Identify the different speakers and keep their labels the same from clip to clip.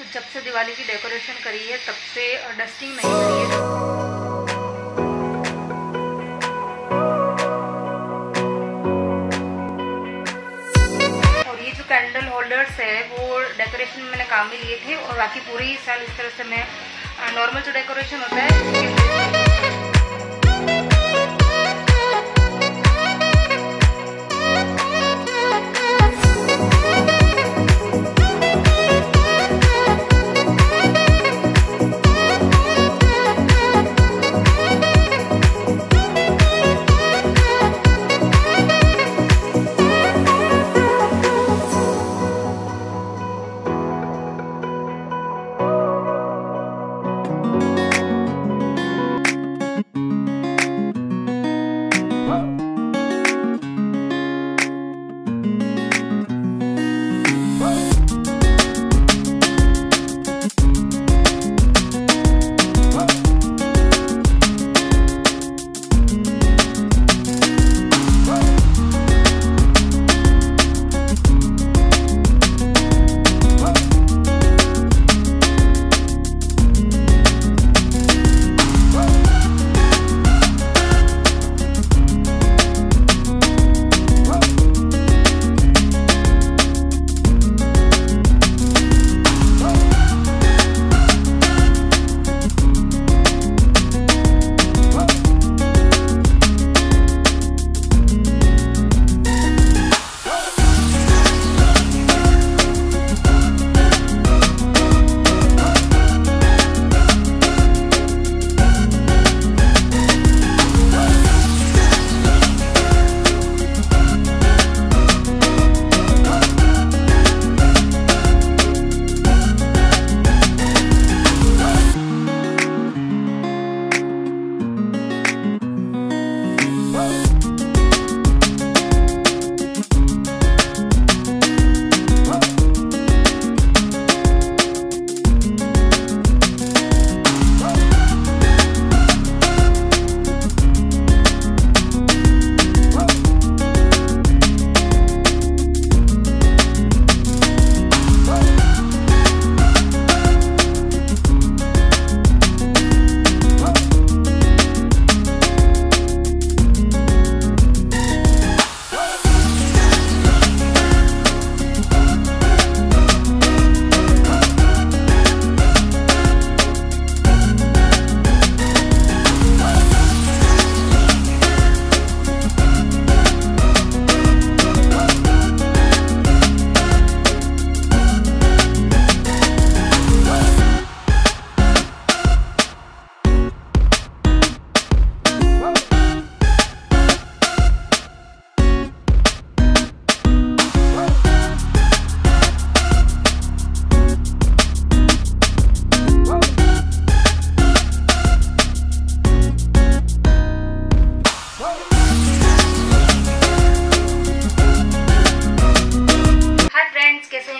Speaker 1: जब से दिवाली की डेकोरेशन करी है तब से डस्टिंग नहीं करी है। और ये जो कैंडल होल्डर्स है वो डेकोरेशन में मैंने काम में लिए थे, और बाकी पूरी साल इस तरह से मैं नॉर्मल जो डेकोरेशन होता है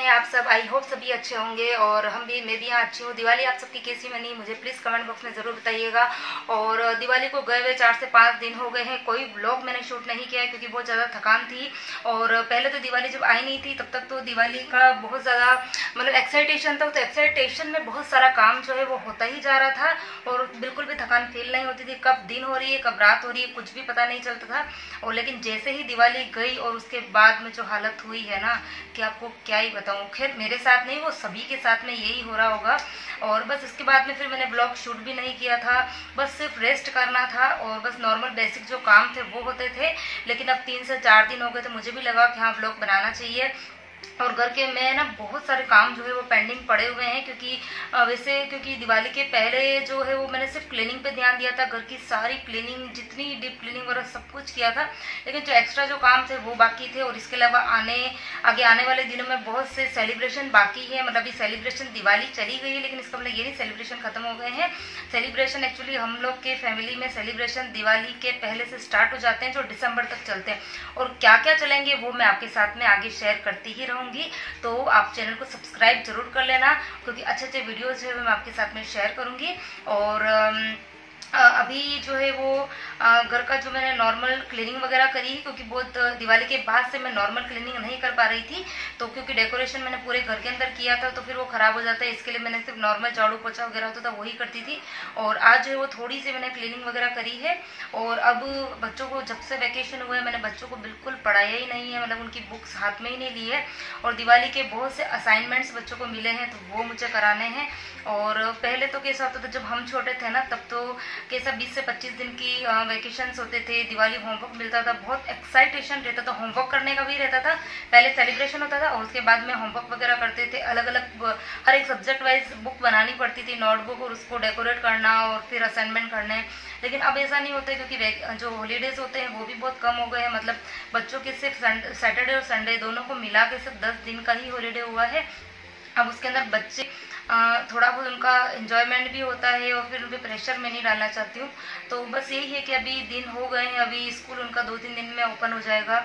Speaker 1: आप सब। आई होप सभी अच्छे होंगे और मैं भी यहाँ अच्छी हूँ। दिवाली आप सबकी कैसी बनी मुझे प्लीज़ कमेंट बॉक्स में ज़रूर बताइएगा। और दिवाली को गए हुए 4 से 5 दिन हो गए हैं, कोई व्लॉग मैंने शूट नहीं किया है क्योंकि बहुत ज़्यादा थकान थी। और पहले तो दिवाली जब आई नहीं थी तब तक तो दिवाली का बहुत ज़्यादा मतलब एक्साइटेशन था, तो एक्साइटेशन में बहुत सारा काम जो है वो होता ही जा रहा था और बिल्कुल भी थकान फील नहीं होती थी। कब दिन हो रही है कब रात हो रही है कुछ भी पता नहीं चलता था। और लेकिन जैसे ही दिवाली गई और उसके बाद में जो हालत हुई है ना कि आपको क्या ही बताऊँ। खैर मेरे साथ नहीं, वो सभी के साथ में यही हो रहा होगा। और बस इसके बाद में फिर मैंने ब्लॉग शूट भी नहीं किया था, बस सिर्फ रेस्ट करना था और बस नॉर्मल बेसिक जो काम थे वो होते थे। लेकिन अब 3 से 4 दिन हो गए तो मुझे भी लगा कि हाँ ब्लॉग बनाना चाहिए। और घर के में ना बहुत सारे काम जो है वो पेंडिंग पड़े हुए हैं क्योंकि दिवाली के पहले जो है वो मैंने सिर्फ क्लीनिंग पे ध्यान दिया था। घर की सारी क्लीनिंग जितनी डीप क्लीनिंग वगैरह सब कुछ किया था, लेकिन जो एक्स्ट्रा जो काम थे वो बाकी थे। और इसके अलावा आगे आने वाले दिनों में बहुत से सेलिब्रेशन बाकी है। मतलब अभी सेलिब्रेशन दिवाली चली गई है लेकिन इसका मतलब ये नहीं सेलिब्रेशन खत्म हो गए हैं। सेलिब्रेशन एक्चुअली हम लोग के फैमिली में सेलिब्रेशन दिवाली के पहले से स्टार्ट हो जाते हैं जो दिसंबर तक चलते हैं। और क्या क्या चलेंगे वो मैं आपके साथ में आगे शेयर करती ही रहूँगी। तो आप चैनल को सब्सक्राइब जरूर कर लेना क्योंकि अच्छे अच्छे वीडियोस जो है मैं आपके साथ में शेयर करूंगी। और अभी जो है वो घर का जो मैंने नॉर्मल क्लीनिंग वगैरह करी, क्योंकि बहुत दिवाली के बाद से मैं नॉर्मल क्लीनिंग नहीं कर पा रही थी, तो क्योंकि डेकोरेशन मैंने पूरे घर के अंदर किया था तो फिर वो ख़राब हो जाता है, इसके लिए मैंने सिर्फ नॉर्मल झाड़ू पोछा वगैरह होता था वही करती थी। और आज जो है वो थोड़ी सी मैंने क्लीनिंग वगैरह करी है। और अब बच्चों को जब से वैकेशन हुआ है मैंने बच्चों को बिल्कुल पढ़ाया ही नहीं है, मतलब उनकी बुक्स हाथ में ही नहीं ली है। और दिवाली के बहुत से असाइनमेंट्स बच्चों को मिले हैं तो वो मुझे कराने हैं। और पहले तो कैसा होता था, जब हम छोटे थे ना तब तो कैसा 20 से 25 दिन की वेकेशंस होते थे, दिवाली होमवर्क मिलता था, बहुत एक्साइटेशन रहता था, होमवर्क करने का भी रहता था। पहले सेलिब्रेशन होता था और उसके बाद में होमवर्क वगैरह करते थे, अलग अलग हर एक सब्जेक्ट वाइज बुक बनानी पड़ती थी, नोटबुक, और उसको डेकोरेट करना और फिर असाइनमेंट करने। लेकिन अब ऐसा नहीं होता, क्योंकि जो हॉलीडेज होते हैं वो भी बहुत कम हो गए हैं, मतलब बच्चों के सिर्फ सैटरडे और संडे दोनों को मिला के सिर्फ 10 दिन का ही हॉलीडे हुआ है। अब उसके अंदर बच्चे थोड़ा बहुत उनका एंजॉयमेंट भी होता है और फिर उनके प्रेशर में नहीं डालना चाहती हूँ। तो बस यही है कि अभी दिन हो गए हैं, अभी स्कूल उनका 2-3 दिन में ओपन हो जाएगा,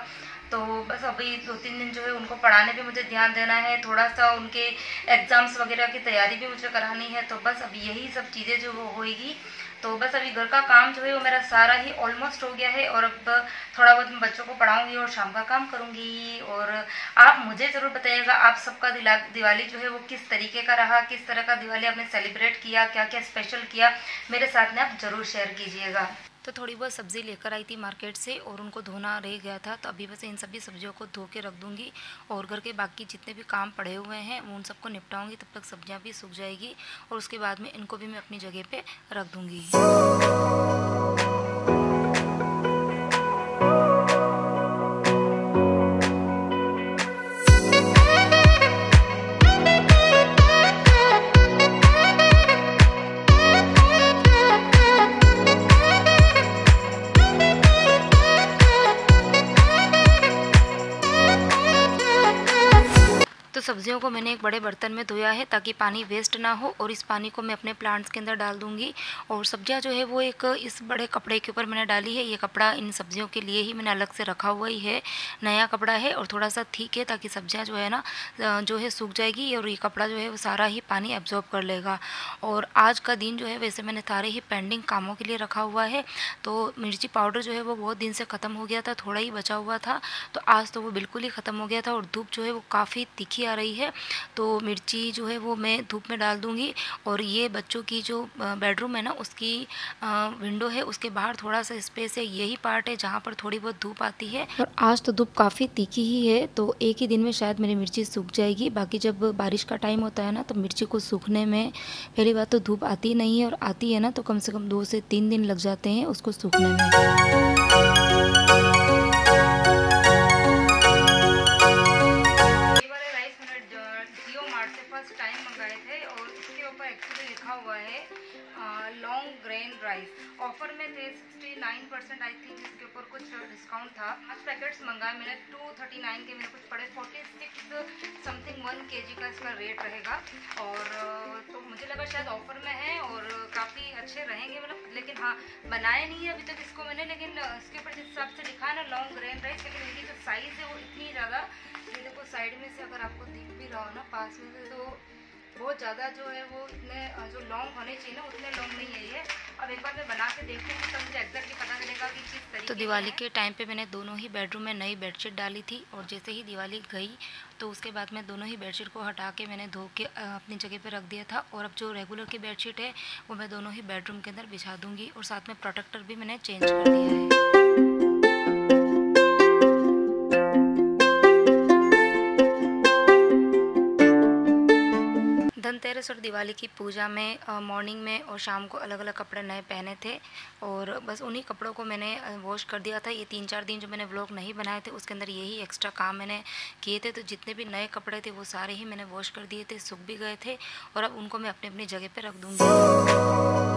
Speaker 1: तो बस अभी 2-3 दिन जो है उनको पढ़ाने पे मुझे ध्यान देना है, थोड़ा सा उनके एग्ज़ाम्स वगैरह की तैयारी भी मुझे करानी है। तो बस अभी यही सब चीज़ें जो वो होएगी। तो बस अभी घर का काम जो है वो मेरा सारा ही ऑलमोस्ट हो गया है, और अब थोड़ा बहुत मैं बच्चों को पढ़ाऊंगी और शाम का काम करूंगी। और आप मुझे ज़रूर बताइएगा आप सबका दिवाली जो है वो किस तरीके का रहा, किस तरह का दिवाली आपने सेलिब्रेट किया, क्या क्या स्पेशल किया, मेरे साथ में आप ज़रूर शेयर कीजिएगा। तो थोड़ी बहुत सब्ज़ी लेकर आई थी मार्केट से और उनको धोना रह गया था, तो अभी बस इन सभी सब्जियों को धो के रख दूंगी और घर के बाकी जितने भी काम पड़े हुए हैं वो उन सबको निपटाऊंगी, तब तक सब्जियां भी सूख जाएगी और उसके बाद में इनको भी मैं अपनी जगह पे रख दूंगी। सब्जियों को मैंने एक बड़े बर्तन में धोया है ताकि पानी वेस्ट ना हो, और इस पानी को मैं अपने प्लांट्स के अंदर डाल दूंगी। और सब्जियां जो है वो एक इस बड़े कपड़े के ऊपर मैंने डाली है, ये कपड़ा इन सब्जियों के लिए ही मैंने अलग से रखा हुआ ही है, नया कपड़ा है और थोड़ा सा ठीक है, ताकि सब्जियां जो है ना जो है सूख जाएगी और ये कपड़ा जो है वो सारा ही पानी एब्जॉर्ब कर लेगा। और आज का दिन जो है वैसे मैंने सारे ही पेंडिंग कामों के लिए रखा हुआ है, तो मिर्ची पाउडर जो है वो बहुत दिन से ख़त्म हो गया था, थोड़ा ही बचा हुआ था, तो आज तो वो बिल्कुल ही ख़त्म हो गया था। और धूप जो है वो काफ़ी तीखी आ रही है, तो मिर्ची जो है वो मैं धूप में डाल दूंगी। और ये बच्चों की जो बेडरूम है ना उसकी विंडो है, उसके बाहर थोड़ा सा स्पेस है, यही पार्ट है जहाँ पर थोड़ी बहुत धूप आती है। और आज तो धूप काफ़ी तीखी ही है, तो एक ही दिन में शायद मेरी मिर्ची सूख जाएगी। बाकी जब बारिश का टाइम होता है ना तो मिर्ची को सूखने में पहली बात तो धूप आती नहीं है, और आती है ना तो कम से कम 2 से 3 दिन लग जाते हैं उसको सूखने में। टाइम मंगाए थे और इसके ऊपर एक्चुअली लिखा हुआ है लॉन्ग ग्रेन राइस, ऑफर में थे 69% आई थिंक, इसके ऊपर कुछ डिस्काउंट था। 5 पैकेट्स मंगाए मैंने, 239 के मेरे कुछ पड़े, 46 समथिंग 1 kg का इसका रेट रहेगा। और तो मुझे लगा शायद ऑफर में है और काफ़ी अच्छे रहेंगे, मतलब लेकिन हाँ बनाए नहीं है अभी तक इसको मैंने, लेकिन इसके ऊपर जिस हिसाब से लिखा है ना लॉन्ग ग्रेन राइस, लेकिन इनकी जो साइज़ है वो इतनी ज़्यादा, ये देखो साइड में से अगर आपको दिख भी रहा हो ना पास में से, तो बहुत ज़्यादा जो है वो इतने जो लॉन्ग होने चाहिए ना उतने लॉन्ग नहीं है ये। अब एक बार मैं बना के देखूँगी तो मुझे एग्जैक्टली पता चलेगा कि किस तरीके। तो दिवाली के टाइम पे मैंने दोनों ही बेडरूम में नई बेडशीट डाली थी, और जैसे ही दिवाली गई तो उसके बाद मैं दोनों ही बेडशीट को हटा के मैंने धो के अपनी जगह पे रख दिया था। और अब जो रेगुलर की बेडशीट है वो मैं दोनों ही बेडरूम के अंदर बिछा दूँगी, और साथ में प्रोटेक्टर भी मैंने चेंज कर दिया है। धनतेरस और दिवाली की पूजा में मॉर्निंग में और शाम को अलग अलग कपड़े नए पहने थे, और बस उन्हीं कपड़ों को मैंने वॉश कर दिया था। ये 3-4 दिन जो मैंने व्लॉग नहीं बनाए थे उसके अंदर यही एक्स्ट्रा काम मैंने किए थे, तो जितने भी नए कपड़े थे वो सारे ही मैंने वॉश कर दिए थे, सूख भी गए थे, और अब उनको मैं अपनी अपनी जगह पर रख दूँगी।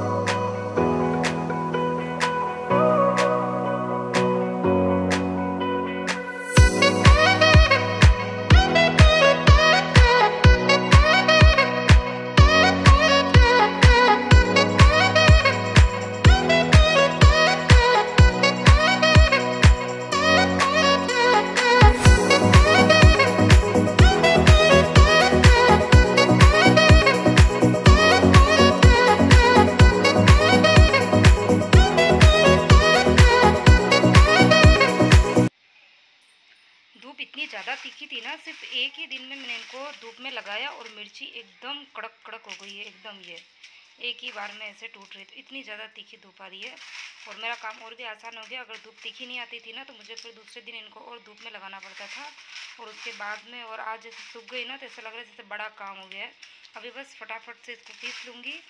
Speaker 1: एक ही दिन में मैंने इनको धूप में लगाया और मिर्ची एकदम कड़क कड़क हो गई है एकदम। ये एक ही बार में ऐसे टूट रही, तो इतनी ज़्यादा तीखी धूप आ रही है और मेरा काम और भी आसान हो गया। अगर धूप तीखी नहीं आती थी ना तो मुझे फिर दूसरे दिन इनको और धूप में लगाना पड़ता था और उसके बाद में, और आज जैसे सूख गई ना तो ऐसा लग रहा है जैसे बड़ा काम हो गया है। अभी बस फटाफट से इसको पीस लूँगी।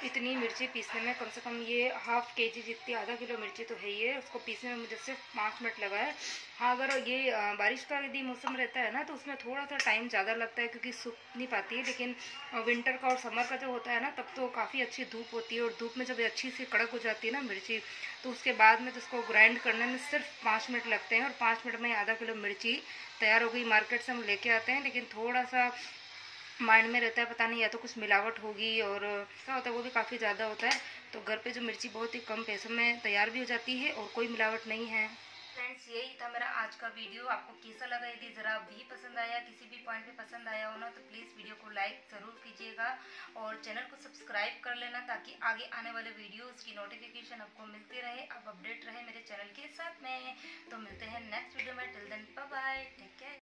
Speaker 1: इतनी मिर्ची पीसने में कम से कम ये हाफ केजी जितनी, आधा किलो मिर्ची तो है ही है। उसको पीसने में मुझे सिर्फ 5 मिनट लगा है। हाँ, अगर ये बारिश का यदि मौसम रहता है ना तो उसमें थोड़ा सा टाइम ज़्यादा लगता है क्योंकि सूख नहीं पाती है, लेकिन विंटर का और समर का जो होता है ना तब तो काफ़ी अच्छी धूप होती है और धूप में जब अच्छी सी कड़क हो जाती है ना मिर्ची, तो उसके बाद में तो उसको ग्राइंड करने में सिर्फ 5 मिनट लगते हैं और 5 मिनट में आधा किलो मिर्ची तैयार हो गई। मार्केट से हम लेके आते हैं, लेकिन थोड़ा सा माइंड में रहता है पता नहीं या तो कुछ मिलावट होगी, और क्या होता है वो भी काफ़ी ज़्यादा होता है। तो घर पे जो मिर्ची बहुत ही कम पैसों में तैयार भी हो जाती है और कोई मिलावट नहीं है। फ्रेंड्स, यही था मेरा आज का वीडियो। आपको कैसा लगा? यदि ज़रा भी पसंद आया, किसी भी पॉइंट पे पसंद आया हो ना तो प्लीज़ वीडियो को लाइक ज़रूर कीजिएगा और चैनल को सब्सक्राइब कर लेना ताकि आगे आने वाले वीडियोज़ की नोटिफिकेशन आपको मिलती रहे, आप अपडेट रहे मेरे चैनल के साथ में। तो मिलते हैं नेक्स्ट वीडियो में। Till then bye bye, take care.